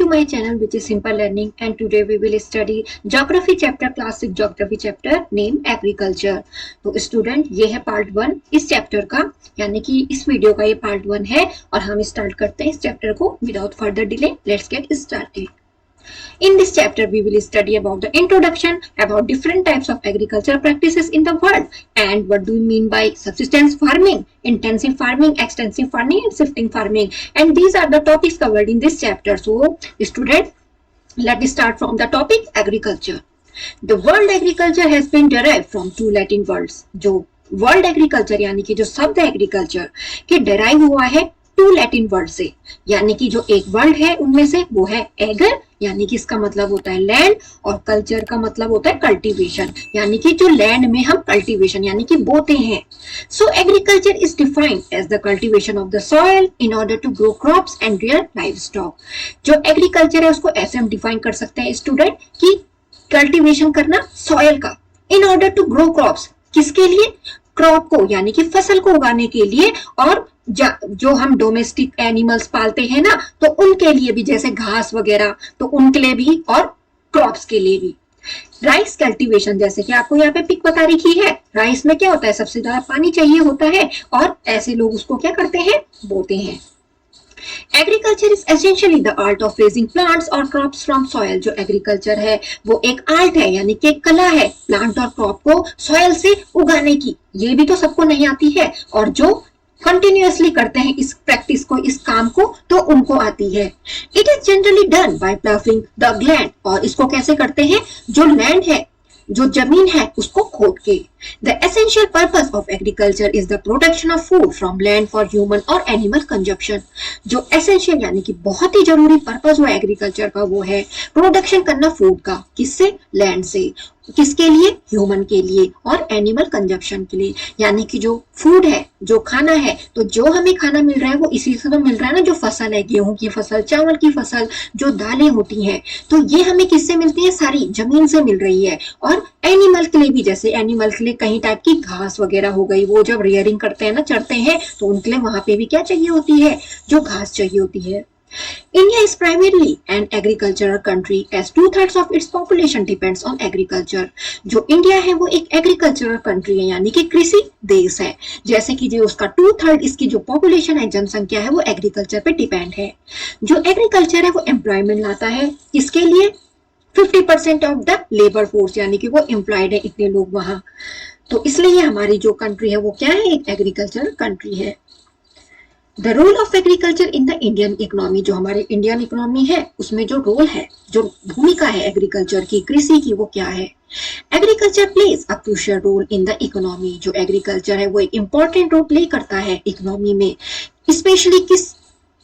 my channel which is Simple Learning, and today we will study Geography chapter, class 6 Geography chapter name Agriculture। तो student ये है part 1 इस chapter का, यानी कि इस वीडियो का ये पार्ट 1 है और हम स्टार्ट करते हैं इस चैप्टर को without further delay. Let's get started. In this chapter, we will study about the introduction, about different types of agricultural practices in the world, and what do we mean by subsistence farming, intensive farming, extensive farming, and shifting farming. And these are the topics covered in this chapter. So, student, let's start from the topic agriculture. The word agriculture has been derived from two Latin words. जो world agriculture यानी कि जो शब्द agriculture के derive हुआ है to Latin word से, यानी कि जो एक वर्ड है उनमें से वो है एगर, यानी कि इसका मतलब होता है लैंड, और कल्चर का मतलब होता है कल्टीवेशन, यानी कि जो लैंड में हम कल्टीवेशन यानी कि बोते हैं। So agriculture is defined as the cultivation of the soil in order to grow crops and rear livestock. जो एग्रीकल्चर है उसको ऐसे हम डिफाइन कर सकते हैं स्टूडेंट कि कल्टीवेशन करना सॉइल का, in order to grow crops, किसके लिए? क्रॉप को यानी कि फसल को उगाने के लिए, और जो हम डोमेस्टिक एनिमल्स पालते हैं ना, तो उनके लिए भी, जैसे घास वगैरह, तो उनके लिए भी और क्रॉप्स के लिए भी। राइस कल्टीवेशन, जैसे कि आपको यहाँ पे पिक बता रखी है, राइस में क्या होता है, सबसे ज्यादा पानी चाहिए होता है और ऐसे लोग उसको क्या करते हैं, बोते हैं। Agriculture is essentially the art of raising plants और क्रॉप्स फ्रॉम सॉइल। जो एग्रीकल्चर है वो एक आर्ट है, यानी कि एक कला है प्लांट और क्रॉप को सॉइल से उगाने की। ये भी तो सबको नहीं आती है, और जो कंटिन्यूअसली करते हैं इस प्रैक्टिस को, इस काम को, तो उनको आती है। It is generally done by ploughing the land, और इसको कैसे करते हैं, जो लैंड है, जो जमीन है, उसको खोद के। The essential purpose of agriculture is the production of food from land for human or animal consumption। जो essential यानी कि बहुत ही जरूरी पर्पस हुआ एग्रीकल्चर का, वो है प्रोडक्शन करना फूड का। किससे? लैंड से। किसके लिए? ह्यूमन के लिए और एनिमल कंजप्शन के लिए, यानी कि जो फूड है, जो खाना है, तो जो हमें खाना मिल रहा है वो इसी से तो मिल रहा है ना, जो फसल है, गेहूं की फसल, चावल की फसल, जो दालें होती हैं, तो ये हमें किससे मिलती है? सारी जमीन से मिल रही है। और एनिमल के लिए भी, जैसे एनिमल के लिए कहीं टाइप की घास वगैरह हो गई, वो जब रियरिंग करते हैं ना, चढ़ते हैं, तो उनके लिए वहां पे भी क्या चाहिए होती है, जो घास चाहिए होती है। India is primarily an agricultural country as 2/3 of its population depends on agriculture। जो इंडिया है वो एक एग्रीकल्चरल कंट्री है, यानी कि कृषि देश है। जैसे कि जो उसका 2/3 इसकी जो पॉपुलेशन है, जनसंख्या है, वो एग्रीकल्चर पे डिपेंड है। जो एग्रीकल्चर है वो एम्प्लॉयमेंट लाता है, किसके लिए? 50% ऑफ द लेबर फोर्स, यानी कि वो एम्प्लॉयड है इतने लोग वहां, तो इसलिए हमारी जो कंट्री है वो क्या है, एक एग्रीकल्चरल कंट्री है। The role of agriculture in the Indian economy, जो हमारे इंडियन इकोनॉमी है उसमें जो रोल है, जो भूमिका है एग्रीकल्चर की, कृषि की, वो क्या है? Agriculture plays a crucial role in the economy. जो एग्रीकल्चर है वो एक इंपॉर्टेंट रोल प्ले करता है इकोनॉमी में, स्पेशली किस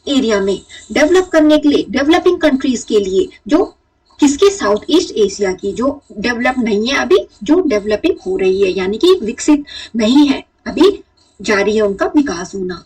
एरिया में? डेवलप करने के लिए, डेवलपिंग कंट्रीज के लिए, जो किसकी? साउथ ईस्ट एशिया की, जो डेवलप नहीं है अभी, जो डेवलपिंग हो रही है, यानी कि विकसित नहीं है, अभी जारी है उनका विकास होना।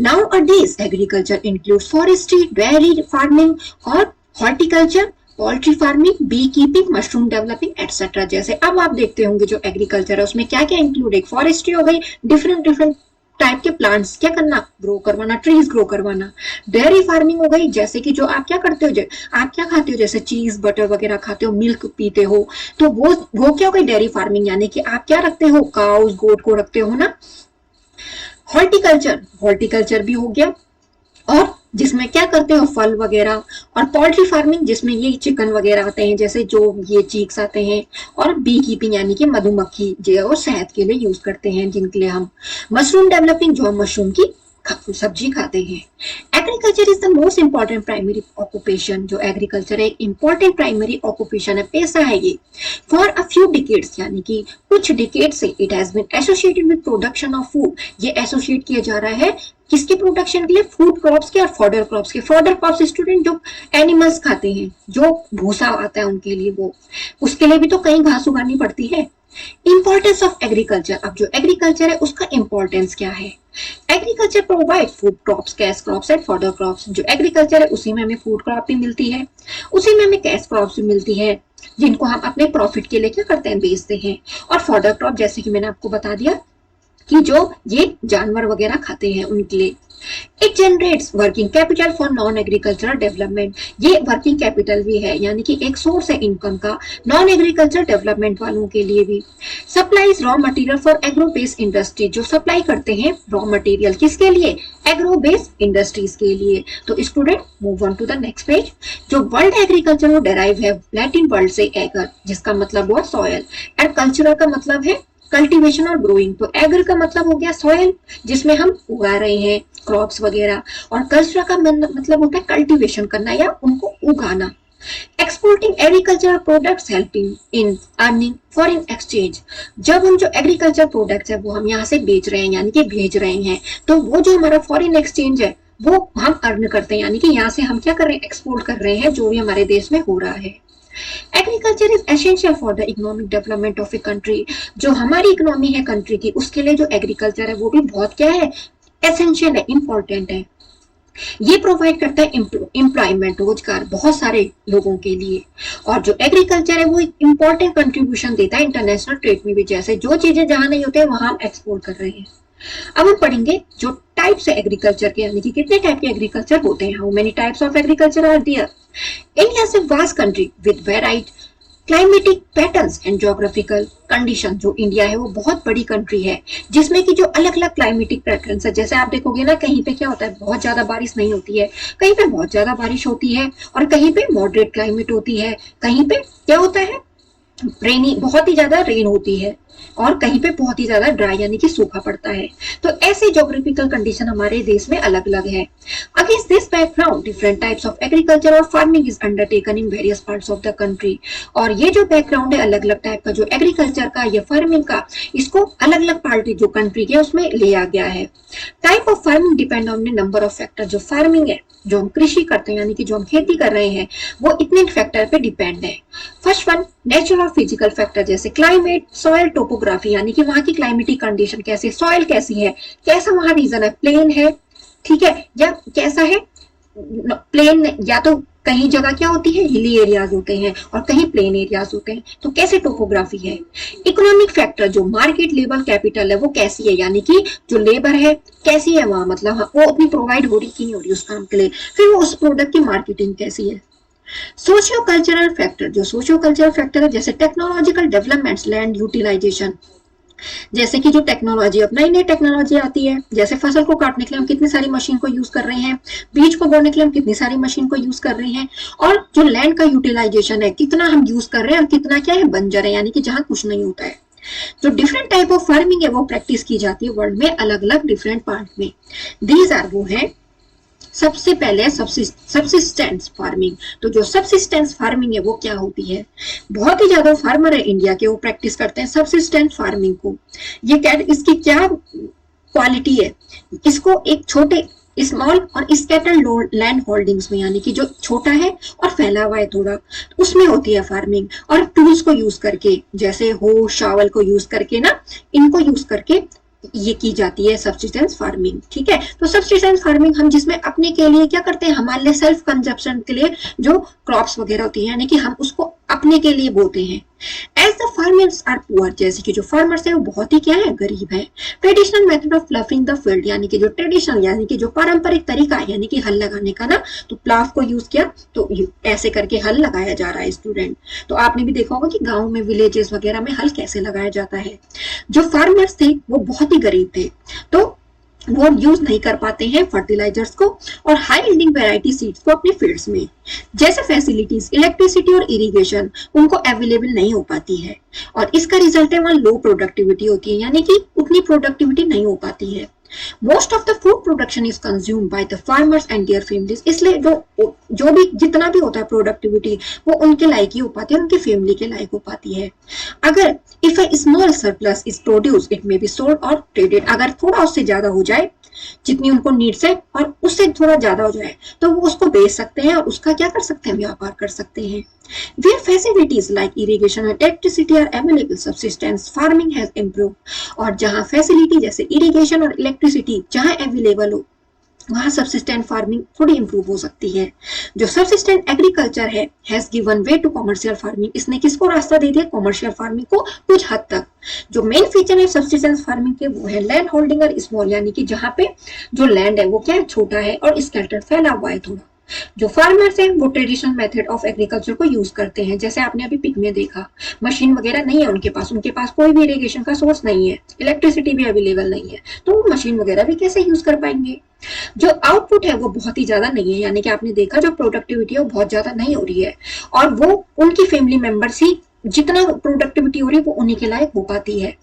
Nowadays agriculture includes forestry, dairy farming और horticulture, poultry farming, bee keeping, mushroom developing etcetera. जैसे अब आप देखते होंगे जो एग्रीकल्चर है उसमें क्या क्या इंक्लूड है, फॉरेस्ट्री हो गई, डिफरेंट टाइप के प्लांट्स क्या करना, ग्रो करवाना, ट्रीज ग्रो करवाना। डेयरी फार्मिंग हो गई, जैसे कि जो आप क्या करते हो, आप क्या खाते हो, जैसे चीज, बटर वगैरह खाते हो, मिल्क पीते हो, तो वो क्या हो गई, डेयरी फार्मिंग, यानी कि आप क्या रखते हो, काउस, गोट को रखते हो ना। हॉर्टिकल्चर भी हो गया, और जिसमें क्या करते हो, फल वगैरह। और पोल्ट्री फार्मिंग, जिसमें ये चिकन वगैरह आते हैं, जैसे जो ये चीक्स आते हैं। और बी कीपिंग, यानी कि मधुमक्खी जो और शहद के लिए यूज करते हैं, जिनके लिए हम। मशरूम डेवलपिंग, जो हम मशरूम की सब्जी खाते हैं। Agriculture is the most important primary occupation. जो एग्रीकल्चर एक इंपॉर्टेंट प्राइमरी ऑक्यूपेशन है, पेशा है ये। फॉर अ फ्यू डिकेड्स, यानी कि कुछ डिकेड से it has been associated with production of food. ये एसोसिएट किया जा रहा है किसके प्रोडक्शन के लिए? फूड क्रॉप्स के और फॉडर क्रॉप्स के। फॉडर क्रॉप्स स्टूडेंट जो एनिमल्स खाते हैं, जो भूसा आता है उनके लिए, वो उसके लिए भी तो कहीं घास उगानी पड़ती है। इंपॉर्टेंस ऑफ एग्रीकल्चर, अब जो एग्रीकल्चर है उसका इंपॉर्टेंस क्या है? Agriculture provide food crops, cash crops and fodder crops. जो एग्रीकल्चर है उसी में हमें फूड क्रॉप भी मिलती है, उसी में हमें कैश क्रॉप्स भी मिलती है, जिनको हम अपने प्रॉफिट के लिए क्या करते हैं, बेचते हैं। और फॉडर क्रॉप, जैसे कि मैंने आपको बता दिया, कि जो ये जानवर वगैरह खाते हैं उनके लिए। It generates working capital for non agricultural development, ये वर्किंग कैपिटल भी है यानी कि एक सोर्स है इनकम का नॉन एग्रीकल्चर डेवलपमेंट वालों के लिए भी। Supplies raw material for agro based industry, जो सप्लाई करते हैं रॉ मटेरियल किसके लिए, एग्रो बेस्ड इंडस्ट्रीज के लिए। तो student move on to the next page. जो वर्ल्ड एग्रीकल्चर वो डेराइव है लैटिन वर्ड से एगर, जिसका मतलब हुआ सॉयल, एंड कल्चरल का मतलब है कल्टीवेशन और ग्रोइंग। तो एग्र का मतलब हो गया सॉयल जिसमें हम उगा रहे हैं क्रॉप्स वगैरह, और कल्चर का मतलब होता है कल्टीवेशन करना या उनको उगाना। Exporting agriculture products helping in earning foreign exchange, जब हम जो एग्रीकल्चर प्रोडक्ट्स है वो हम यहाँ से बेच रहे हैं यानी कि भेज रहे हैं, तो वो जो हमारा फॉरेन एक्सचेंज है वो हम अर्न करते हैं, यानी कि यहाँ से हम क्या कर रहे हैं, एक्सपोर्ट कर रहे हैं जो भी हमारे देश में हो रहा है। Agriculture is essential for the economic development of a country, जो हमारी इकोनॉमी है कंट्री की उसके लिए जो एग्रीकल्चर है वो भी बहुत क्या है, एसेंशियल है, इंपॉर्टेंट है। ये प्रोवाइड करता है एम्प्लॉयमेंट, रोजगार बहुत सारे लोगों के लिए, और जो एग्रीकल्चर है वो एक इंपॉर्टेंट कंट्रीब्यूशन देता है इंटरनेशनल ट्रेड में भी, जैसे जो चीजें जहां नहीं होते वहां हम एक्सपोर्ट कर रहे हैं। अब हम पढ़ेंगे जो टाइप्स है एग्रीकल्चर के, यानी कि कितने टाइप के एग्रीकल्चर होते हैं, how many types of agriculture are there. India is a vast country with varied climatic patterns and geographical condition, जो इंडिया है वो बहुत बड़ी कंट्री है जिसमें कि जो अलग अलग क्लाइमेटिक पैटर्न्स है, जैसे आप देखोगे ना कहीं पे क्या होता है बहुत ज्यादा बारिश नहीं होती है, कहीं पे बहुत ज्यादा बारिश होती है, और कहीं पे मॉडरेट क्लाइमेट होती है, कहीं पे क्या होता है रेनी, बहुत ही ज्यादा रेन होती है, और कहीं पे बहुत ही ज्यादा ड्राई यानी कि सूखा पड़ता है। तो ऐसे ज्योग्राफिकल कंडीशन हमारे देश में अलग अलग है। Against this background different types of agriculture और farming is undertaken in various parts of the country, और ये जो बैकग्राउंड है अलग अलग टाइप का जो एग्रीकल्चर का या फार्मिंग का, इसको अलग अलग पार्ट जो कंट्री के उसमें लिया गया है। Type of farming depend on the number of factor, जो फार्मिंग है जो हम कृषि करते हैं यानी कि जो हम खेती कर रहे हैं वो इतने फैक्टर पे डिपेंड है। फर्स्ट वन नेचुरल और फिजिकल फैक्टर, जैसे क्लाइमेट, सॉइल, टोपोग्राफी यानी कि वहां की क्लाइमेटिक कंडीशन कैसी, सॉइल कैसी है, कैसा वहां रीजन है, प्लेन है, ठीक है, या कैसा है प्लेन, या तो कहीं जगह क्या होती है हिली एरियाज होते हैं और कहीं प्लेन एरियाज होते हैं, तो कैसे टोपोग्राफी है। इकोनॉमिक फैक्टर, जो मार्केट लेवल कैपिटल है वो कैसी है, यानी कि जो लेबर है कैसी है वहां, मतलब वो उतनी प्रोवाइड हो रही कि नहीं हो रही उस काम के लिए, फिर वो उस प्रोडक्ट की मार्केटिंग कैसी है। सोशियो कल्चरल फैक्टर, जो सोशियो कल्चरल फैक्टर है जैसे टेक्नोलॉजिकल डेवलपमेंट्स, लैंड यूटिलाइजेशन, जैसे कि जो टेक्नोलॉजी, अब नई नई टेक्नोलॉजी आती है, जैसे फसल को काटने के लिए हम कितनी सारी मशीन को यूज कर रहे हैं, बीज को बोने के लिए हम कितनी सारी मशीन को यूज कर रहे हैं, और जो लैंड का यूटिलाइजेशन है कितना हम यूज कर रहे हैं और कितना क्या है बंजर है यानी कि जहां कुछ नहीं होता है। जो डिफरेंट टाइप ऑफ फार्मिंग है वो प्रैक्टिस की जाती है वर्ल्ड में अलग अलग डिफरेंट पार्ट में। दीज आर, वो है सबसे पहले सबसिस्टेंस फार्मिंग, तो जो सबसिस्टेंस फार्मिंग है वो क्या होती है, बहुत ही ज्यादा फार्मर है इंडिया के वो प्रैक्टिस करते हैं सबसिस्टेंस फार्मिंग को। ये क्या, इसकी क्या क्वालिटी है, इसको एक छोटे स्मॉल और स्कैटर्ड लैंड होल्डिंग्स में, यानी कि जो छोटा है और फैला हुआ है थोड़ा, उसमें होती है फार्मिंग, और टूल्स को यूज करके जैसे हो शावल को यूज करके ना, इनको यूज करके ये की जाती है सब्सिस्टेंस फार्मिंग, ठीक है। तो सब्सिस्टेंस फार्मिंग हम जिसमें अपने के लिए क्या करते हैं, हमारे लिए सेल्फ कंजप्शन के लिए जो क्रॉप्स वगैरह होती है यानी कि हम उसको अपने के लिए बोते हैं। As the farmers are poor, जैसे कि जो फार्मर्स है वो बहुत ही क्या है, गरीब है। Traditional method of ploughing the field, यानी कि जो ट्रेडिशनल यानी कि जो पारंपरिक तरीका है यानी कि हल लगाने का ना, तो प्लाव को यूज किया तो ऐसे करके हल लगाया जा रहा है स्टूडेंट। तो आपने भी देखा होगा कि गाँव में विलेजेस वगैरह में हल कैसे लगाया जाता है। जो फार्मर्स थे वो बहुत ही गरीब थे, तो वो यूज नहीं कर पाते हैं फर्टिलाइजर्स को और हाई यील्डिंग वैरायटी सीड्स को अपने फील्ड्स में, जैसे फैसिलिटीज इलेक्ट्रिसिटी और इरिगेशन उनको अवेलेबल नहीं हो पाती है, और इसका रिजल्ट है वहां लो प्रोडक्टिविटी होती है, यानी कि उतनी प्रोडक्टिविटी नहीं हो पाती है। Most of the food production is consumed by the farmers and their families, इसलिए जो भी जितना भी होता है प्रोडक्टिविटी वो उनके लायक ही हो पाती है, उनकी फैमिली के लायक हो पाती है। अगर if a small surplus is produce it may be sold और ट्रेडेड, अगर थोड़ा उससे ज्यादा हो जाए जितनी उनको नीड्स है और उससे थोड़ा ज्यादा हो जाए तो वो उसको बेच सकते हैं और उसका क्या कर सकते हैं, व्यापार कर सकते हैं। Where facilities like irrigation and electricity are available, subsistence farming has improved, और जहां फैसिलिटी जैसे इरिगेशन और इलेक्ट्रिसिटी जहां अवेलेबल हो वहां सब्सिस्टेंट फार्मिंग थोड़ी इंप्रूव हो सकती है। जो सब्सिस्टेंट एग्रीकल्चर है has given way to commercial farming, इसने किसको रास्ता दे दिया, कॉमर्शियल फार्मिंग को कुछ हद तक। जो मेन फीचर है सब्सिस्टेंस फार्मिंग के वो है लैंड होल्डिंग और स्मॉल, यानी कि जहाँ पे जो लैंड है वो क्या है, छोटा है और स्कैटर्ड फैला हुआ है थोड़ा। जो फार्मर्स हैं वो ट्रेडिशनल मेथड ऑफ एग्रीकल्चर को यूज करते हैं, जैसे आपने अभी पिक में देखा, मशीन वगैरह नहीं है उनके पास कोई भी इरिगेशन का सोर्स नहीं है, इलेक्ट्रिसिटी भी अवेलेबल नहीं है, तो वो मशीन वगैरह भी कैसे यूज कर पाएंगे। जो आउटपुट है वो बहुत ही ज्यादा नहीं है, यानी कि आपने देखा जो प्रोडक्टिविटी है वो बहुत ज्यादा नहीं हो रही है, और वो उनकी फैमिली मेंबर्स ही जितना प्रोडक्टिविटी हो रही है वो उन्हीं के लायक हो पाती है।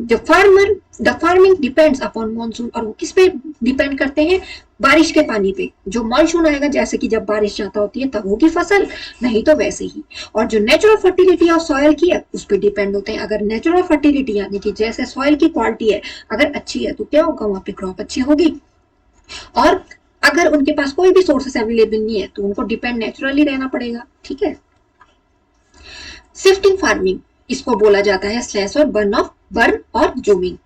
The farming depends upon monsoon, और वो किस पे डिपेंड करते हैं, बारिश के पानी पे। जो मानसून आएगा, जैसे कि जब बारिश ज्यादा होती है तब होगी फसल, नहीं तो वैसे ही। और जो नेचुरल फर्टिलिटी ऑफ सॉइल की है उस पर डिपेंड होते हैं। अगर नेचुरल फर्टिलिटी यानी कि जैसे सॉइल की क्वालिटी है अगर अच्छी है तो क्या होगा, वहां पे क्रॉप अच्छी होगी। और अगर उनके पास कोई भी सोर्सेस अवेलेबल नहीं है तो उनको डिपेंड नेचुरली रहना पड़ेगा, ठीक है। शिफ्टिंग फार्मिंग इसको बोला जाता है स्लैश और बर्न और जूमिंग।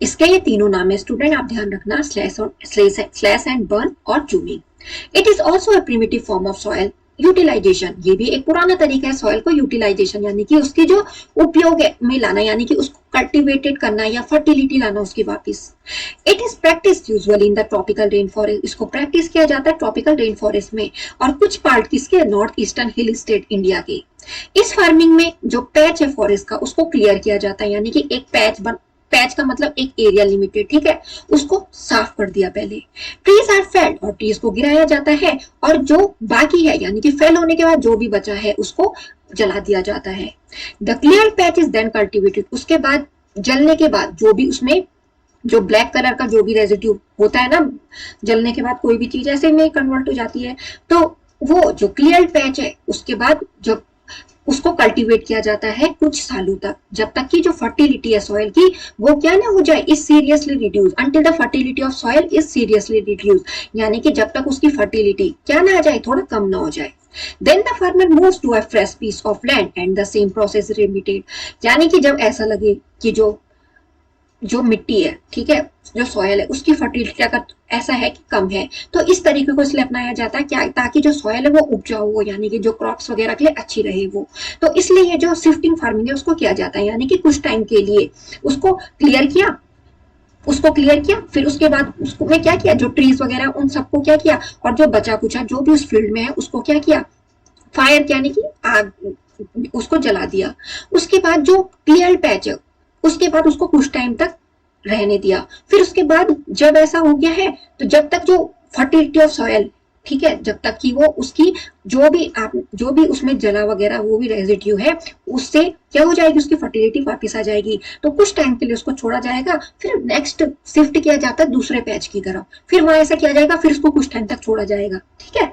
इसके ये तीनों नाम है स्टूडेंट, आप ध्यान रखना, स्लैश एंड बर्न और जूमिंग। It is also a primitive form of soil utilisation, ये भी एक पुराना तरीका है सॉइल को यूटिलाइजेशन यानी कि उसकी जो उपयोग में लाना, यानी कि उसको कल्टिवेटेड करना या फर्टिलिटी लाना उसकी वापिस। It is practice usually in the tropical rain forest, इसको प्रैक्टिस किया जाता है ट्रॉपिकल रेन फॉरेस्ट में, और कुछ पार्ट किसके, north eastern hill state India के। इस फार्मिंग में जो पैच है फॉरेस्ट का उसको क्लियर किया जाता है, यानी कि एक पैच का मतलब एक एरिया लिमिटेड, ठीक है, उसको साफ कर दिया पहले। ट्रीज आर फेल्ड, और ट्रीज को गिराया जाता है, और जो बाकी है यानी कि फेल होने के बाद जो भी बचा है उसको जला दिया जाता है। The clear patch is then cultivated, उसके बाद जलने के बाद जो भी उसमें जो ब्लैक कलर का जो भी रेजिड्यू होता है ना, जलने के बाद कोई भी चीज ऐसे में कन्वर्ट हो जाती है, तो वो जो क्लियर पैच है उसके बाद जब उसको कल्टीवेट किया जाता है कुछ सालों तक, जब तक कि जो फर्टिलिटी है सॉइल की वो क्या ना हो जाए, is seriously reduce, until the fertility of soil is seriously reduce, यानी कि जब तक उसकी फर्टिलिटी क्या ना आ जाए, थोड़ा कम ना हो जाए। Then the farmer moves to a fresh piece of land and the same process is repeated, यानी कि जब ऐसा लगे कि जो मिट्टी है, ठीक है, जो सॉयल है उसकी फर्टिलिटी अगर ऐसा है कि कम है, तो इस तरीके को इसलिए अपनाया जाता है क्या, ताकि जो सॉयल है वो उपजाऊ हो, यानी कि जो क्रॉप्स वगैरह के लिए अच्छी रहे वो। तो इसलिए ये जो शिफ्टिंग फार्मिंग है उसको किया जाता है, यानी कि कुछ टाइम के लिए उसको क्लियर किया, फिर उसके बाद उसको में क्या किया, जो ट्रीज वगैरह उन सबको क्या किया, और जो बचा कुचा जो भी उस फील्ड में है उसको क्या किया, फायर यानी कि आग, उसको जला दिया। उसके बाद जो क्लियर पैच है उसके बाद उसको कुछ टाइम तक रहने दिया। फिर उसके बाद जब ऐसा हो गया है तो जब तक जो फर्टिलिटी ऑफ सॉयल, ठीक है, जब तक कि वो उसकी जो भी उसमें जला वगैरह वो भी रेजिड्यू है उससे क्या हो जाएगी, उसकी फर्टिलिटी वापस आ जाएगी, तो कुछ टाइम के लिए उसको छोड़ा जाएगा। फिर नेक्स्ट शिफ्ट किया जाता है दूसरे पैच की तरफ, फिर वहां ऐसा किया जाएगा, फिर उसको कुछ टाइम तक छोड़ा जाएगा, ठीक है।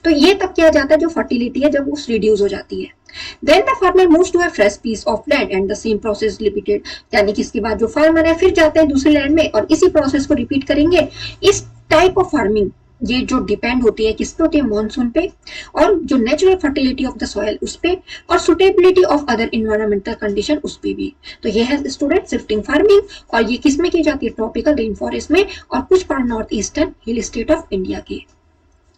तो ये तब किया जाता है जो फर्टिलिटी है जब वो रिड्यूस हो जाती है। Then the farmer moves to a fresh piece of land and the same process repeated, यानी कि इसके बाद जो फार्मर है फिर जाते हैं दूसरे लैंड में और इसी प्रोसेस को रिपीट करेंगे। इस टाइप ऑफ फार्मिंग ये जो डिपेंड होती है किस पे होती है, मॉनसून पे, और जो natural fertility of the soil उस पे, और suitability of other environmental condition उस पे भी। तो ये है स्टूडेंट शिफ्टिंग फार्मिंग, और ये किस में की जाती है, ट्रॉपिकल रेन फॉरेस्ट में और कुछ part north eastern hill state of India के।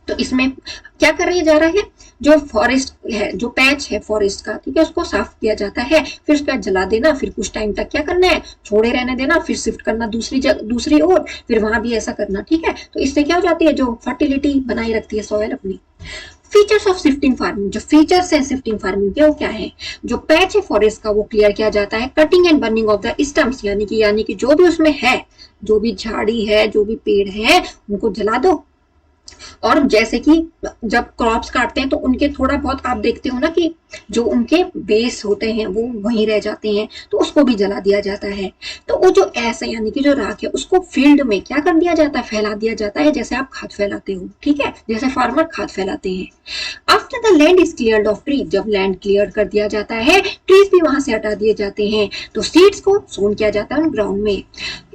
तो इसमें क्या कराया जा रहा है, जो फॉरेस्ट है, जो पैच है फॉरेस्ट का, ठीक है, उसको साफ किया जाता है, फिर उसका जला देना, फिर कुछ टाइम तक क्या करना है, छोड़े रहने देना, फिर शिफ्ट करना दूसरी ओर, फिर वहां भी ऐसा करना, ठीक है। तो इससे क्या हो जाती है, जो फर्टिलिटी बनाई रखती है सॉइल अपनी। फीचर्स ऑफ शिफ्टिंग फार्मिंग, जो फीचर्स है शिफ्टिंग फार्मिंग के वो क्या है, जो पैच है फॉरेस्ट का वो क्लियर किया जाता है, cutting and burning of the stumps, यानी कि जो भी उसमें है, जो भी झाड़ी है, जो भी पेड़ है, उनको जला दो। और जैसे कि जब क्रॉप्स काटते हैं तो उनके थोड़ा बहुत आप देखते हो ना कि जो उनके बेस होते हैं वो वहीं रह जाते हैं, तो उसको भी जला दिया जाता है। तो वो जो ऐसे यानी कि जो राख है उसको फील्ड में क्या कर दिया जाता है, फैला दिया जाता है, जैसे आप खाद फैलाते हो, ठीक है, जैसे फार्मर खाद फैलाते हैं। After the land is cleared of tree, जब लैंड क्लियर कर दिया जाता है, ट्रीज भी वहां से हटा दिए जाते हैं, तो सीड्स को सोन किया जाता है ग्राउंड में।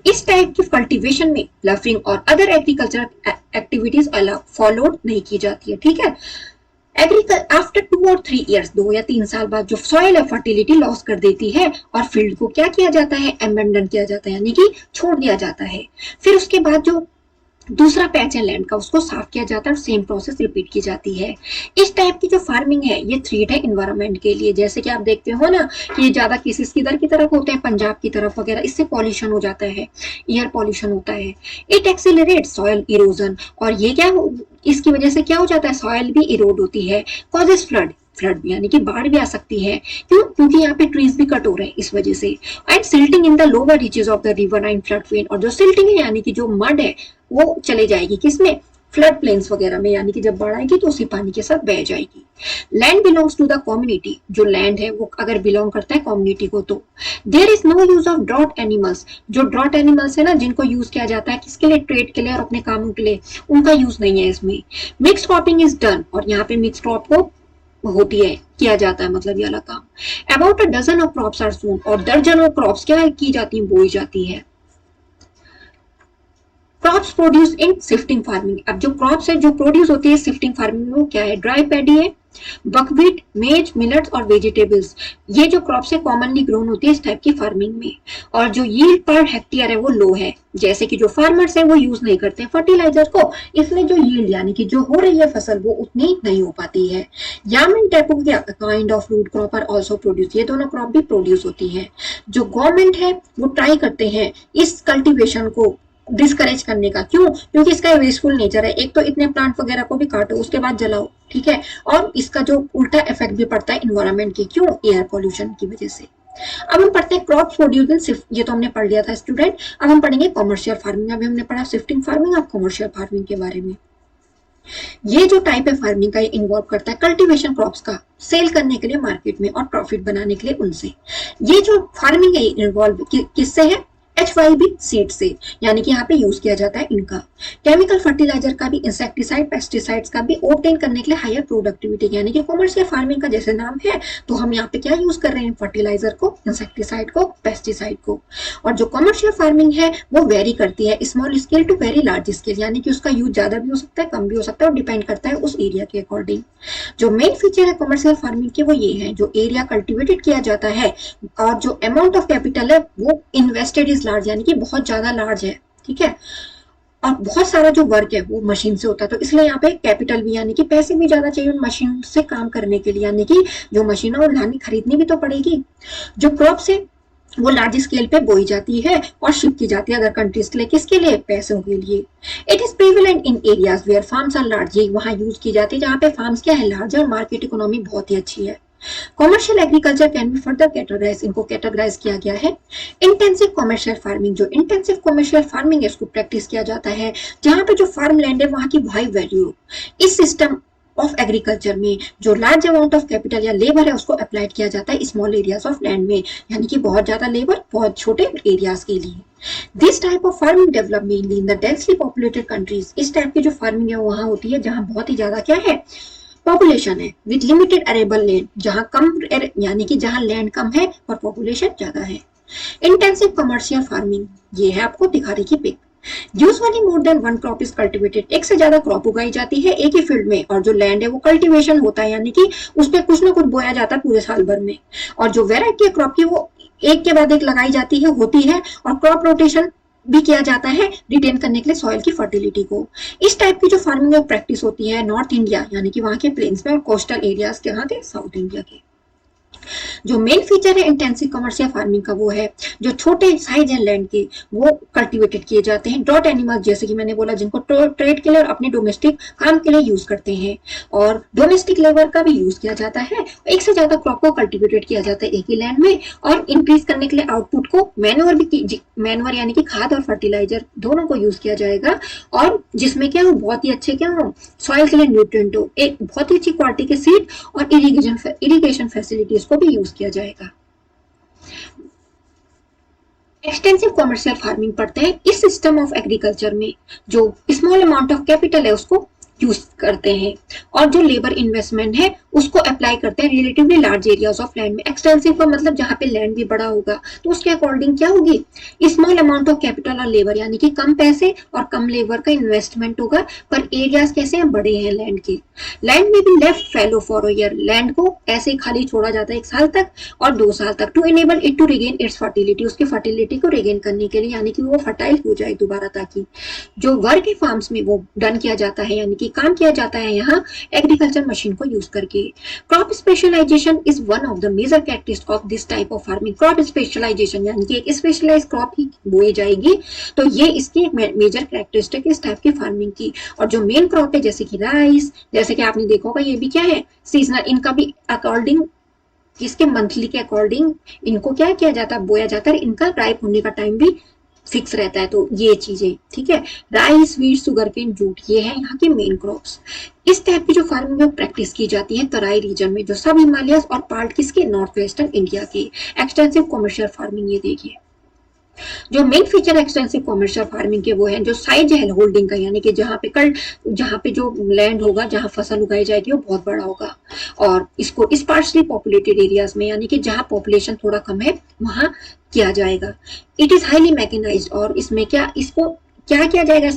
इस टाइप की कल्टीवेशन में ब्लफिंग और अदर एग्रीकल्चरल एक्टिविटीज अलग फॉलोड नहीं की जाती है, ठीक है। आफ्टर 2 और 3 ईयर्स, 2 या 3 साल बाद जो सॉइल है फर्टिलिटी लॉस कर देती है और फील्ड को क्या किया जाता है, एबंडन किया जाता है, यानी कि छोड़ दिया जाता है। फिर उसके बाद जो दूसरा पैच है लैंड का, उसको साफ किया जाता है और सेम प्रोसेस रिपीट की जाती है। इस टाइप की जो फार्मिंग है ये थ्रेट है इन्वायरमेंट के लिए। जैसे कि आप देखते हो ना कि ये ज्यादा केसेस किधर की तरफ होते हैं, पंजाब की तरफ वगैरह, इससे पॉल्यूशन हो जाता है, एयर पॉल्यूशन होता है। इट एक्सेलरेट सॉयल इरोजन, और ये क्या इसकी वजह से क्या हो जाता है, सॉयल भी इरोड होती है। कॉजेस फ्लड, फ्लड यानी कि बाढ़ भी आ सकती है। क्यों? क्योंकि यहाँ पे ट्रीज भी कट हो रहे हैं इस वजह से। And silting in the lower reaches of the river and flood plain, और जो सिल्टिंग है यानी कि जो मड है वो चले जाएगी किसमें, फ्लड प्लेन्स वगैरह में, यानी कि जब बाढ़ आएगी तो उसी पानी के साथ बह जाएगी। Land belongs to the community, जो लैंड है वो अगर बिलोंग करता है कम्युनिटी को, तो there is no use of draught animals, जो ड्रॉट एनिमल्स है ना जिनको यूज किया जाता है किसके लिए, ट्रेड के लिए और अपने कामों के लिए, उनका यूज नहीं है इसमें। मिक्स क्रॉपिंग इज डन, और यहाँ पे मिक्स क्रॉप को होती है, किया जाता है, मतलब ये वाला काम। About a dozen of crops are sown, और दर्जनों क्रॉप्स क्या की जाती है, बोई जाती है। Crops produce in shifting farming, अब जो क्रॉप्स है जो प्रोड्यूस होती है शिफ्टिंग फार्मिंग में, वो क्या है, ड्राई पैडी है, बकवीट, मेज, मिलेट्स और वेजिटेबल्स। ये जो क्रॉप्स है कॉमनली ग्रोन होती है इस टाइप की फार्मिंग में। और जो यील्ड पर हेक्टेयर है वो लो है, जैसे कि जो फार्मर्स है वो यूज नहीं करते हैं फर्टिलाइजर को, इसलिए जो यील्ड यानी कि जो हो रही है फसल वो उतनी नहीं हो पाती है। Yam and tapioca kind of root crop are also produce, ये दोनों क्रॉप भी प्रोड्यूस होती है। जो गवर्नमेंट है वो ट्राई करते हैं इस कल्टीवेशन को डिस्करेज करने का। क्यों? क्योंकि इसका वेस्टफुल नेचर है, एक तो इतने प्लांट वगैरह को भी काटो उसके बाद जलाओ, ठीक है, और इसका जो उल्टा इफेक्ट भी पड़ता है इन्वायरमेंट की। क्यों? एयर पॉल्यूशन की वजह से। अब हम पढ़ते हैं क्रॉप प्रोड्यूस, ये तो हमने पढ़ लिया था स्टूडेंट। अब हम पढ़ेंगे कॉमर्शियल फार्मिंग। अभी हमने पढ़ा शिफ्टिंग फार्मिंग, अब कॉमर्शियल फार्मिंग के बारे में। ये जो टाइप है फार्मिंग का, ये इन्वॉल्व करता है कल्टीवेशन क्रॉप्स का सेल करने के लिए मार्केट में और प्रॉफिट बनाने के लिए उनसे। ये जो फार्मिंग है इन्वॉल्व किससे है, HYB सीड से, यानी कि यहाँ पे यूज किया जाता है इनका। केमिकल फर्टिलाइजर का भी, इंसेक्टिसाइड, पेस्टिसाइड्स का भी ऑब्टेन करने के लिए हायर प्रोडक्टिविटी, यानी कि कॉमर्शियल फार्मिंग का जैसे नाम है, तो हम यहाँ पे क्या यूज कर रहे हैं, फर्टिलाइजर को, इंसेक्टिसाइड को, पेस्टिसाइड को। और जो कॉमर्शियल फार्मिंग है वो वेरी करती है, small scale to very large scale, यानी कि उसका यूज ज्यादा भी हो सकता है, कम भी हो सकता है, और डिपेंड करता है उस एरिया के अकॉर्डिंग। जो मेन फीचर है कॉमर्शियल फार्मिंग के वो ये है, जो एरिया कल्टिवेटेड किया जाता है और जो अमाउंट ऑफ कैपिटल है वो इन्वेस्टेड इज लार्ज, यानी कि बहुत ज्यादा लार्ज है, ठीक है, और बहुत सारा जो वर्क है वो मशीन से होता है, तो इसलिए यहाँ पे कैपिटल भी यानी कि पैसे भी ज्यादा चाहिए उन मशीन से काम करने के लिए, यानी कि जो मशीन है वो लानी खरीदनी भी तो पड़ेगी। जो क्रॉप्स है वो लार्ज स्केल पे बोई जाती है और शिप की जाती है अदर कंट्रीज के लिए, किसके लिए, पैसों के लिए। It is prevalent in areas where farms are large, ये वहां यूज की जाती है जहाँ पे फार्म्स क्या है, लार्ज है और मार्केट इकोनॉमी बहुत ही अच्छी है। Commercial agriculture can be further categorise, इनको कैटेगराइज किया गया है। इंटेंसिव कॉमर्शियल फार्मिंग, जो इंटेंसिव कॉमर्शियल फार्मिंग है उसको प्रैक्टिस किया जाता है जहां पे जो फार्म लैंड है वहां की हाई वैल्यू। इस सिस्टम ऑफ एग्रीकल्चर में जो लार्ज अमाउंट ऑफ कैपिटल या लेबर है उसको अप्लाइड किया जाता है स्मॉल एरियाज ऑफ लैंड में, यानी कि बहुत ज्यादा लेबर बहुत छोटे एरियाज के लिए। This type of farming develop mainly in the densely populated countries, इस टाइप की जो फार्मिंग है वहां होती है जहां बहुत ही ज्यादा क्या है, पॉपुलेशन है, विद लिमिटेड अरेबल लैंड, जहां कम यानी कि जहां लैंड कम है और पॉपुलेशन ज्यादा है। इंटेंसिव कमर्शियल फार्मिंग, ये है आपको दिखा रही की pic. Usually more than one crop is cultivated, एक से ज्यादा क्रॉप उगाई जाती है एक ही फील्ड में, और जो लैंड है वो कल्टीवेशन होता है, यानी कि उसपे कुछ ना कुछ बोया जाता है पूरे साल भर में। और जो वेराइटी है क्रॉप की वो एक के बाद एक लगाई जाती है, होती है, और क्रॉप रोटेशन भी किया जाता है रिटेन करने के लिए सॉइल की फर्टिलिटी को। इस टाइप की जो फार्मिंग है प्रैक्टिस होती है नॉर्थ इंडिया यानी कि वहां के प्लेन्स में, और कोस्टल एरियाज के, यहाँ के साउथ इंडिया के। जो मेन फीचर है इंटेंसिव कमर्शियल फार्मिंग का वो है जो छोटे साइज एंड लैंड के वो कल्टीवेटेड किए जाते हैं। ड्रॉट एनिमल्स जैसे कि मैंने बोला जिनको ट्रेड के लिए और अपने डोमेस्टिक काम के लिए यूज करते हैं, और डोमेस्टिक लेबर का भी यूज किया जाता है। एक से ज्यादा क्रॉप को कल्टीवेटेड किया जाता है एक ही लैंड में, और इंक्रीज करने के लिए आउटपुट को मैन्योर भी, मैन्योर यानी कि खाद और फर्टिलाइजर दोनों को यूज किया जाएगा, और जिसमें क्या हो बहुत ही अच्छे क्या हो सॉइल के लिए न्यूट्रिएंट हो, एक बहुत ही अच्छी क्वालिटी के सीड और इरिगेशन फैसिलिटीज को भी यूज किया जाएगा। एक्सटेंसिव कॉमर्शियल फार्मिंग पढ़ते हैं। इस सिस्टम ऑफ एग्रीकल्चर में जो स्मॉल अमाउंट ऑफ कैपिटल है उसको यूज करते हैं, और जो लेबर इन्वेस्टमेंट है उसको अप्लाई करते हैं relatively large areas of land में। एक्सटेंसिव का मतलब जहाँ पे लैंड भी बड़ा होगा, तो उसके अकॉर्डिंग क्या होगी, स्मॉल अमाउंट ऑफ कैपिटल और लेबर, यानी कि कम पैसे और कम लेबर का इन्वेस्टमेंट होगा, पर एरियाज कैसे हैं, बड़े हैं लैंड के। लैंड में भी left fallow for a year, land को ऐसे ही खाली छोड़ा जाता है 1 साल तक और 2 साल तक, to enable it to regain its fertility, उसकी फर्टिलिटी को रिगेन करने के लिए, यानी कि वो फर्टाइल हो जाए दोबारा, ताकि जो वर्क है फार्म्स में वो डन किया जाता है, यानी कि काम किया जाता है यहाँ एग्रीकल्चर मशीन को यूज करके। Crop specialisation is one of the major characteristic of this type of farming. Crop specialisation यानी कि एक स्पेशलाइज क्रॉप ही बोई जाएगी, तो ये इसकी एक मेजर कैरेक्टरिस्टिक इस टाइप की फार्मिंग की। और जो मेन क्रॉप है जैसे कि राइस, जैसे कि आपने देखा होगा, ये भी क्या है, सीजनल, इनका भी अकॉर्डिंग इसके मंथली के अकॉर्डिंग इनको क्या किया जाता है, बोया जाता है, इनका राइप होने का टाइम भी फिक्स रहता है। तो ये चीजें ठीक है, rice, wheat, sugarcane, jute, ये है यहाँ के मेन क्रॉप्स। इस टाइप की जो फार्मिंग में प्रैक्टिस की जाती है तराई रीजन में, जो सब हिमालयस और पार्ट किसके, नॉर्थ वेस्टर्न इंडिया के। एक्सटेंसिव कमर्शियल फार्मिंग, ये देखिए जो main feature extensive commercial farming के वो है जो साइज है होल्डिंग का, यानी कि जहाँ पे जो लैंड होगा, जहाँ फसल उगाई जाएगी वो बहुत बड़ा होगा, और इसको स्पार्सली पॉपुलेटेड एरियाज में, यानी कि जहाँ पॉपुलेशन थोड़ा कम है वहां किया जाएगा। इट इज हाईली मैकेनाइज्ड, और इसमें क्या किया जाएगा,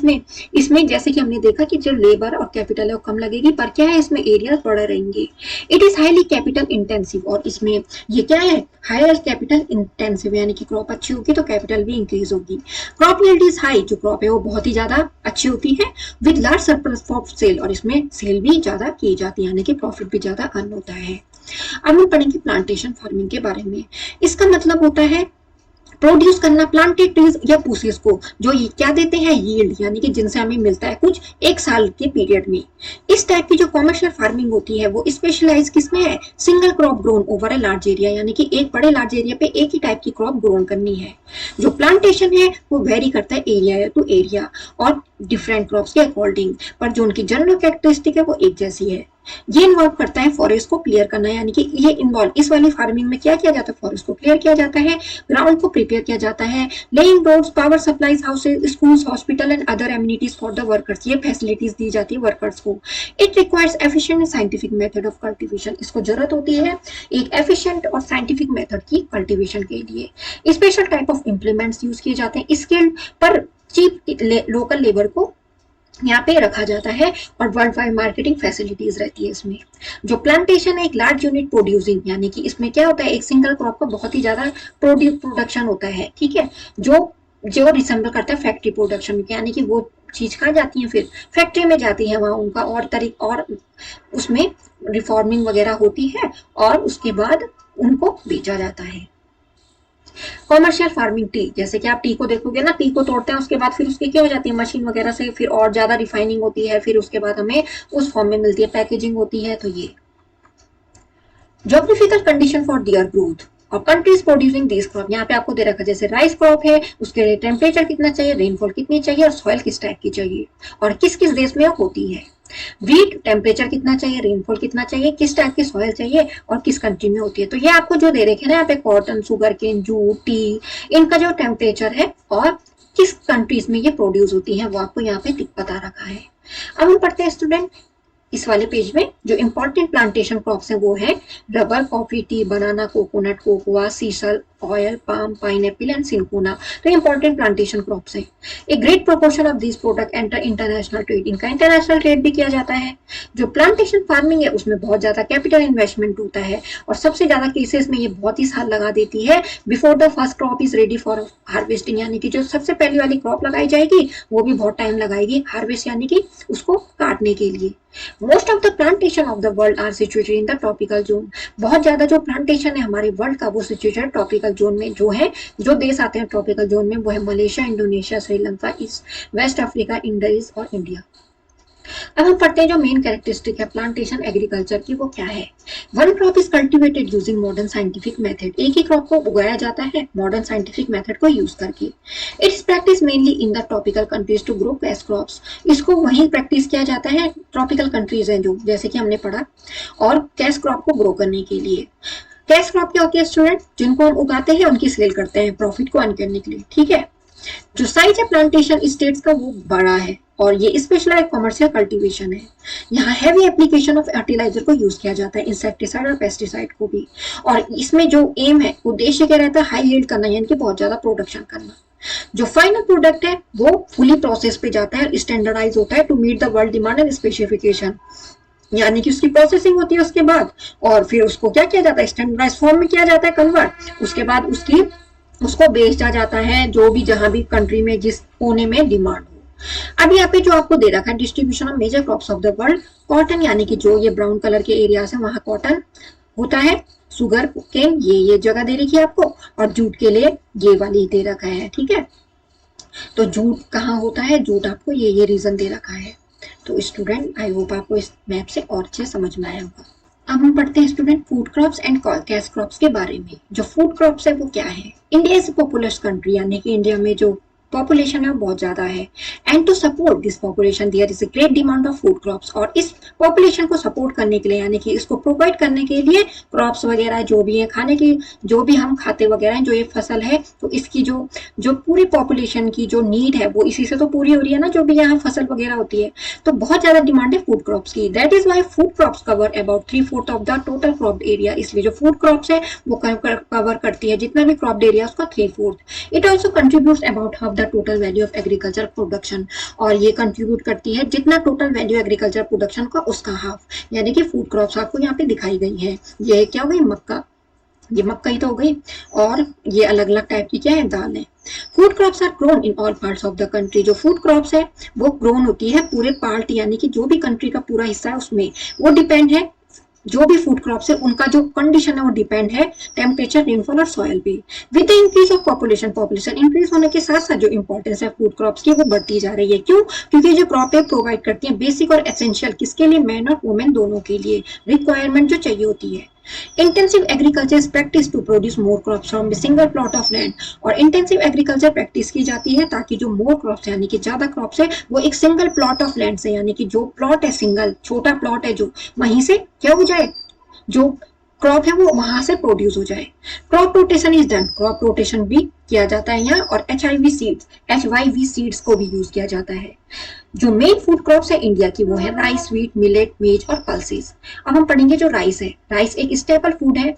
इसमें जैसे कि हमने देखा कि जो लेबर और कैपिटल है वो कम लगेगी, पर क्या है, इसमें एरिया बड़े रहेंगे। It is highly capital intensive, और इसमें ये क्या है, हायर कैपिटल इंटेंसिव, यानी कि क्रॉप अच्छी होगी तो कैपिटल भी इंक्रीज होगी। क्रॉप यील्ड इज हाई, जो क्रॉप है वो बहुत ही ज्यादा अच्छी होती है, with large surplus for sale, और इसमें सेल भी ज्यादा की जाती है, यानी कि प्रॉफिट भी ज्यादा अर्न होता है। अब हम पढ़ेंगे प्लांटेशन फार्मिंग के बारे में। इसका मतलब होता है प्रोड्यूस करना प्लांटेड ट्रीज या पुसेस को, जो ये क्या देते हैं, यील्ड, यानी कि जिनसे हमें मिलता है कुछ 1 साल के पीरियड में। इस टाइप की जो कमर्शियल फार्मिंग होती है वो स्पेशलाइज किसमें है, single crop grown over a large area, यानी कि एक बड़े लार्ज एरिया पे एक ही टाइप की क्रॉप ग्रोन करनी है। जो प्लांटेशन है वो वेरी करता है एरिया टू एरिया और डिफरेंट क्रॉप्स के अकॉर्डिंग, पर जो उनकी जनरल कैरेक्टरिस्टिक है वो एक जैसी है। ये इन्वॉल्व करता है फॉरेस्ट को क्लियर करना, यानी कि ये इन्वॉल्व, इस वाली फार्मिंग में क्या किया जाता है, फॉरेस्ट को क्लियर किया जाता है, ग्राउंड को प्रिपेयर किया जाता है, laying roads, power supplies, houses, schools, hospital and other amenities for the workers, ये फैसिलिटीज दी जाती है वर्कर्स को। It requires efficient and scientific method of cultivation, इसको जरूरत होती है एक एफिशिएंट और साइंटिफिक मेथड की कल्टीवेशन के लिए। Special type of implements use किए जाते हैं, स्किल्ड पर चीप लोकल लेबर को यहाँ पे रखा जाता है, और वर्ल्ड वाइड मार्केटिंग फैसिलिटीज रहती है इसमें। जो प्लांटेशन है एक लार्ज यूनिट प्रोड्यूसिंग, यानी कि इसमें क्या होता है, एक सिंगल क्रॉप का बहुत ही ज्यादा प्रोडक्शन होता है, ठीक है, जो रिसेंबल करता है फैक्ट्री प्रोडक्शन, यानी कि वो चीज कहाँ जाती है, फिर फैक्ट्री में जाती है, वहां उनका और उसमें रिफॉर्मिंग वगैरह होती है, और उसके बाद उनको बेचा जाता है। कॉमर्शियल फार्मिंग टी, जैसे कि आप टी को देखोगे ना, टी को तोड़ते हैं, उसके बाद फिर उसकी क्या हो जाती है, मशीन वगैरह से फिर और ज्यादा रिफाइनिंग होती है, फिर उसके बाद हमें उस फॉर्म में मिलती है, पैकेजिंग होती है। तो ये geographical condition for their growth और कंट्रीज प्रोड्यूसिंग दिस क्रॉप, यहाँ पे आपको दे रखा है जैसे राइस क्रॉप है, उसके लिए टेम्परेचर कितना चाहिए, रेनफॉल कितनी चाहिए, और सॉइल किस टाइप की चाहिए, और किस किस देश में होती है। वीट टेम्परेचर कितना चाहिए, रेनफॉल कितना चाहिए, किस टाइप की सॉइल चाहिए, और किस कंट्री में होती है। तो ये आपको जो दे रखे हैं ना यहाँ पे, cotton, sugarcane, jute, tea, इनका जो टेम्परेचर है और किस कंट्रीज में ये प्रोड्यूस होती है वो आपको यहाँ पे बता रखा है। अब हम पढ़ते हैं स्टूडेंट इस वाले पेज में जो इंपॉर्टेंट प्लांटेशन क्रॉप्स हैं वो है rubber, coffee, T, banana, coconut, cocoa, sisal, oil, palm, pineapple and cinchona. तो इंपॉर्टेंट प्लांटेशन क्रॉप्स हैं। A great proportion of this product enter international trade, इनका इंटरनेशनल ट्रेड भी किया जाता है। जो प्लांटेशन फार्मिंग है उसमें बहुत ज्यादा कैपिटल इन्वेस्टमेंट होता है, और सबसे ज्यादा केसेस में ये बहुत ही साल लगा देती है before the first crop is ready for harvesting, यानी कि जो सबसे पहली वाली क्रॉप लगाई जाएगी वो भी बहुत टाइम लगाएगी हार्वेस्ट, यानी कि उसको काटने के लिए। Most of the plantation of the world are situated in the tropical zone, बहुत ज्यादा जो प्लांटेशन है हमारे वर्ल्ड का वो सिचुएटेड ट्रॉपिकल जोन में, जो देश आते हैं ट्रॉपिकल जोन में वो है Malaysia, Indonesia, Sri Lanka, East West Africa, Indies और इंडिया। अब हम पढ़ते हैं जो मेन कैरेक्टरिस्टिक है प्लांटेशन एग्रीकल्चर की वो क्या है। One crop is cultivated using modern scientific method, एक ही क्रॉप को उगाया जाता है मॉडर्न साइंटिफिक मेथड को यूज करके। It is practice mainly in the tropical countries to grow cash crops, इसको वहीं प्रैक्टिस किया जाता है ट्रॉपिकल कंट्रीज हैं जो, जैसे कि हमने पढ़ा, और कैश क्रॉप को ग्रो करने के लिए। कैश क्रॉप क्या होती है स्टूडेंट, जिनको हम उगाते हैं उनकी सेल करते हैं प्रॉफिट को अर्न करने के लिए, ठीक है। जो साइज है प्लांटेशन स्टेट्स का वो बड़ा है और ये स्पेशलाइज्ड कमर्शियल कल्टीवेशन है। यहाँ हैवी एप्लीकेशन ऑफ फर्टिलाइजर को यूज किया जाता है, इंसेक्टिसाइड और पेस्टिसाइड को भी। और इसमें जो एम है, उद्देश्य क्या रहता है, हाई यील्ड करना, यानी कि बहुत ज्यादा प्रोडक्शन करना। जो फाइनल प्रोडक्ट है वो फुली प्रोसेस पे जाता है, स्टैंडर्डाइज होता है to meet the world demand and specification, यानी कि उसकी प्रोसेसिंग होती है उसके बाद, और फिर उसको क्या किया जाता है, स्टैंडर्डाइज फॉर्म में किया जाता है कन्वर्ट। उसके बाद उसको बेचा जाता है जो भी जहां भी कंट्री में जिस कोने में डिमांड हो। अब यहाँ पे जो आपको दे रखा है distribution of major crops of the world, cotton, यानी कि जो ये ब्राउन कलर के एरिया है वहां कॉटन होता है, सुगर केन ये जगह दे रखी है आपको, और जूट के लिए ये वाली दे रखा है, ठीक है। तो जूट कहाँ होता है, जूट आपको ये रीजन दे रखा है। तो स्टूडेंट आई होप आपको इस मैप से और अच्छे समझ में आया होगा। अब हम पढ़ते हैं student food crops and cash crops के बारे में। जो फूड क्रॉप्स है वो क्या है, इंडिया इज पॉपुलस कंट्री, यानी कि इंडिया में जो पॉपुलेशन है वो बहुत ज्यादा है। And to support this population there is a great demand of food crops, और इस पॉपुलेशन को सपोर्ट करने के लिए, यानी कि इसको प्रोवाइड करने के लिए क्रॉप्स वगैरह जो भी है खाने की, जो भी हम खाते वगैरह हैं, जो ये फसल है, तो इसकी जो जो पूरी पॉपुलेशन की जो नीड है वो इसी से तो पूरी हो रही है ना, जो भी यहाँ फसल वगैरह होती है। तो बहुत ज्यादा डिमांड है फूड क्रॉप्स की। That is why food crops cover about 3/4 of the total cropped area. इसलिए जो फूड क्रॉप्स है वो कवर करती है जितना भी क्रॉप्ड एरिया उसका 3/4। It also contribute about half the total value of agriculture production, और ये कंट्रीब्यूट करती है जितना टोटल वैल्यू एग्रीकल्चर प्रोडक्शन का उसका हाफ, यानी कि फूड क्रॉप्स आपको यहाँ पे दिखाई गई है। ये क्या हो गई, मक्का, ये मक्का ही तो हो गई, और ये अलग अलग टाइप की क्या है, दाल है। Food crops are grown in all parts of the country. जो फूड क्रॉप्स है वो ग्रोन होती है पूरे पार्ट, यानी कि जो भी कंट्री का पूरा हिस्सा है उसमें। वो डिपेंड है, जो भी फूड क्रॉप्स है उनका जो कंडीशन है वो डिपेंड है टेम्परेचर, रेनफॉल और सॉइल पे। With the increase of population increase होने के साथ साथ जो इंपॉर्टेंस है फूड क्रॉप्स की वो बढ़ती जा रही है। क्यों, क्योंकि जो क्रॉप है प्रोवाइड करती है बेसिक और एसेंशियल, किसके लिए, मैन और वुमेन दोनों के लिए रिक्वायरमेंट जो चाहिए होती है। Intensive agriculture is practice to produce more crops from a single plot of land, और इंटेंसिव एग्रीकल्चर प्रैक्टिस की जाती है ताकि जो मोर क्रॉप्स यानी कि ज्यादा क्रॉप्स है वो एक सिंगल प्लॉट ऑफ लैंड से, यानी कि जो प्लॉट है सिंगल छोटा प्लॉट है जो, वहीं से क्या हो जाए, जो क्रॉप है वो वहां से प्रोड्यूस हो जाए। Crop rotation is done, crop rotation भी किया जाता है यहाँ, और HYV सीड्स को भी यूज किया जाता है। जो मेन फूड क्रॉप्स है इंडिया की वो है राइस, व्हीट, मिलेट, मेज और पल्सेस। अब हम पढ़ेंगे जो राइस है। राइस एक स्टेपल फूड है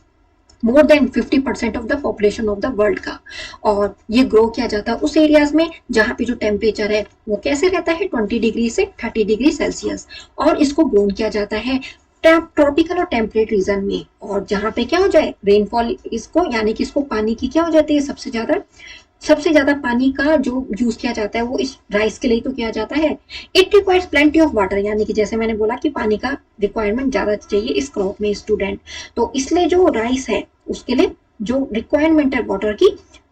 more than 50% of the population of the world का, और ये ग्रो किया जाता है उस एरियाज में जहाँ पे जो टेम्परेचर है वो कैसे रहता है, 20 डिग्री से 30 डिग्री सेल्सियस, और इसको ग्रोन किया जाता है ट्रॉपिकल और टेम्परेट रीजन में, और जहाँ पे क्या हो जाए, रेनफॉल इसको, यानी कि इसको पानी की क्या हो जाती है, सबसे ज्यादा पानी का जो यूज किया जाता है वो इस राइस के लिए तो किया जाता है। It requires plenty of water, यानी कि जैसे मैंने बोला कि पानी का रिक्वायरमेंट ज्यादा चाहिए इस क्रॉप में स्टूडेंट, तो इसलिए जो राइस है उसके लिए जो रिक्वायरमेंट है वाटर की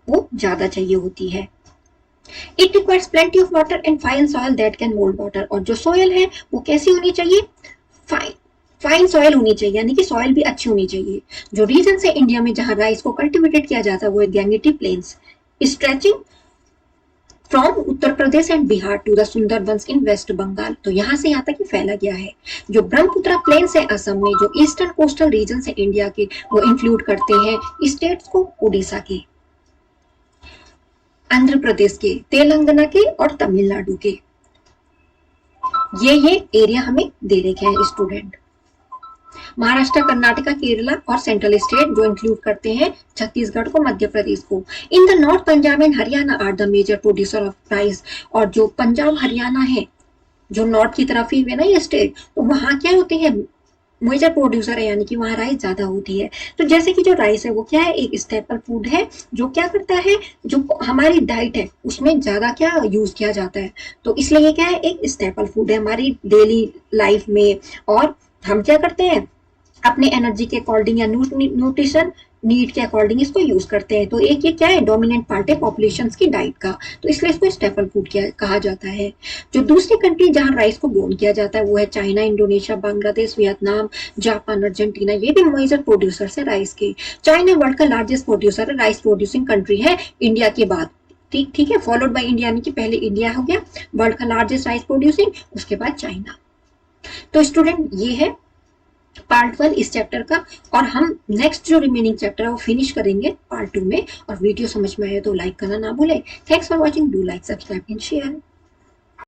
वो ज्यादा चाहिए होती है। It requires plenty of water and fine soil that can hold water, और जो सॉइल है वो कैसी होनी चाहिए, फाइन सॉइल होनी चाहिए, यानी कि सॉइल भी अच्छी होनी चाहिए। जो रीजन है इंडिया में जहां राइस को कल्टिवेटेड किया जाता है वो है Gangetic plains stretching from Uttar Pradesh and Bihar to the Sundarbans in West Bengal. तो यहाँ से यहाँ तक ही फैला गया है। जो ब्रह्मपुत्र प्लेन्स है असम में, जो ईस्टर्न कोस्टल रीजन है इंडिया के, वो इंक्लूड करते हैं स्टेट्स को उड़ीसा के, आंध्र प्रदेश के, तेलंगाना के और तमिलनाडु के। ये एरिया हमें दे रखे हैं स्टूडेंट। महाराष्ट्र, कर्नाटका, केरला और सेंट्रल स्टेट जो इंक्लूड करते हैं छत्तीसगढ़ को, मध्य प्रदेश को। In the north Punjab and Haryana are the major producer of rice, और जो पंजाब हरियाणा है जो नॉर्थ की तरफ ही है ना ये स्टेट, तो वहां क्या होते हैं, मेजर प्रोड्यूसर है, यानी कि वहां राइस ज्यादा होती है। तो जैसे कि जो राइस है वो क्या है, एक स्टेपल फूड है जो क्या करता है, जो हमारी डाइट है उसमें ज्यादा क्या यूज किया जाता है, तो इसलिए ये क्या है, एक स्टेपल फूड है हमारी डेली लाइफ में। और हम क्या करते हैं, अपने एनर्जी के अकॉर्डिंग या न्यूट्रिशन नीड के अकॉर्डिंग इसको यूज करते हैं। तो एक ये क्या है, डोमिनेंट पार्ट है पॉपुलेशन की डाइट का, तो इसलिए इसको स्टेपल फूड कहा जाता है। जो दूसरी कंट्री जहां राइस को ग्रोन किया जाता है वो है China, Indonesia, Bangladesh, Vietnam, Japan, Argentina, ये भी मेजर प्रोड्यूसर है राइस के। चाइना वर्ल्ड का लार्जेस्ट प्रोड्यूसर है, राइस प्रोड्यूसिंग कंट्री है इंडिया के बाद, ठीक है, फॉलोड बाय इंडिया, यानी कि पहले इंडिया हो गया वर्ल्ड का लार्जेस्ट राइस प्रोड्यूसिंग, उसके बाद चाइना। तो स्टूडेंट ये है पार्ट 1 इस चैप्टर का, और हम नेक्स्ट जो रिमेनिंग चैप्टर है वो फिनिश करेंगे पार्ट 2 में। और वीडियो समझ में आए तो लाइक करना ना भूले। Thanks for watching, do like, subscribe and share.